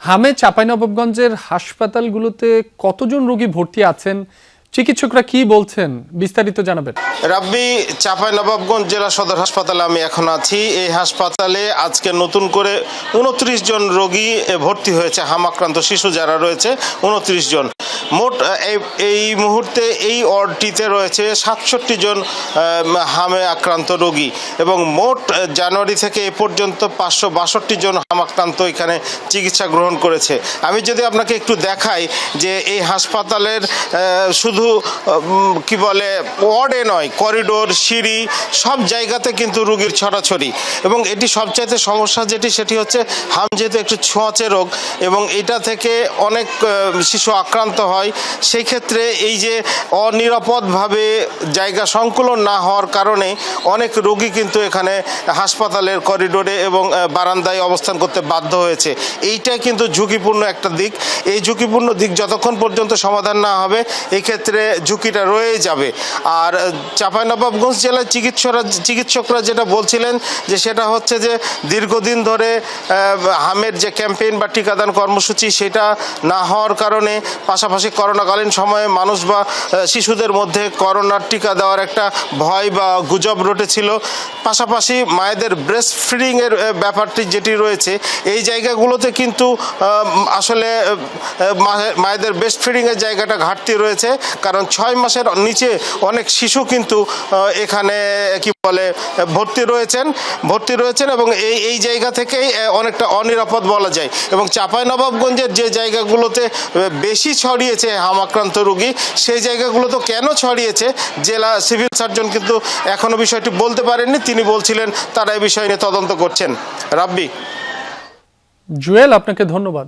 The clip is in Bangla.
হামে চাঁপাইনবাবগঞ্জের হাসপাতালগুলোতে কতজন রোগী ভর্তি আছেন, চিকিৎসকরা কি বলছেন, বিস্তারিত জানাবেন। রাব্বি, চাঁপাইনবাবগঞ্জ জেলা সদর হাসপাতালে আমি এখন আছি। এই হাসপাতালে আজকে নতুন করে 29 জন রোগী ভর্তি হয়েছে। হাম আক্রান্ত শিশু যারা রয়েছে 29 জন। মোট এই মুহূর্তে এই ওয়ার্ডটিতে রয়েছে 67 জন হামে আক্রান্ত রোগী এবং মোট জানুয়ারি থেকে এ পর্যন্ত 562 জন হাম আক্রান্ত এখানে চিকিৎসা গ্রহণ করেছে। আমি যদি আপনাকে একটু দেখাই যে এই হাসপাতালের শুধু কি বলে ওয়ার্ডে নয়, করিডোর, সিঁড়ি সব জায়গাতে কিন্তু রোগীর ছড়াছড়ি এবং এটি সবচাইতে সমস্যা সেটি হচ্ছে হাম যেহেতু একটু ছোঁয়াচে রোগ এবং এটা থেকে অনেক শিশু আক্রান্ত হয়। সেই ক্ষেত্রে এই যে অনিরাপদভাবে জায়গা সংকুলন না হওয়ার কারণে অনেক রোগী কিন্তু এখানে হাসপাতালের করিডোরে এবং বারান্দায় অবস্থান করতে বাধ্য হয়েছে। এইটাই কিন্তু ঝুঁকিপূর্ণ একটা দিক। এই ঝুঁকিপূর্ণ দিক যতক্ষণ পর্যন্ত সমাধান না হবে এই ক্ষেত্রে ঝুঁকিটা রয়ে যাবে। আর চাঁপাইনবাবগঞ্জ জেলার চিকিৎসকরা যেটা বলছিলেন যে সেটা হচ্ছে যে দীর্ঘদিন ধরে হামের যে ক্যাম্পেইন বা টিকাদান কর্মসূচি সেটা না হওয়ার কারণে, পাশাপাশি করোনাকালীন সময়ে মানুষ বা শিশুদের মধ্যে করোনার টিকা দেওয়ার একটা ভয় বা গুজব রটেছিল। পাশাপাশি মায়েদের ব্রেস্ট ফিডিংয়ের ব্যাপারটি যেটি রয়েছে এই জায়গাগুলোতে কিন্তু আসলে মায়েদের ব্রেস্ট ফিডিংয়ের জায়গাটা ঘাটতি রয়েছে, কারণ 6 মাসের নিচে অনেক শিশু কিন্তু এখানে কি বলে ভর্তি রয়েছেন এবং এই জায়গা থেকেই অনেকটা অনিরাপদ বলা যায়। এবং চাঁপাইনবাবগঞ্জের যে জায়গাগুলোতে বেশি ছড়িয়েছে হাম আক্রান্ত রোগী সেই জায়গাগুলো তো কেন ছড়িয়েছে জেলা সিভিল সার্জন কিন্তু এখনো বিষয়টি বলতে পারেননি। তিনি বলছিলেন তারা এই বিষয় নিয়ে তদন্ত করছেন। রাব্বি, জুয়েল, আপনাকে ধন্যবাদ।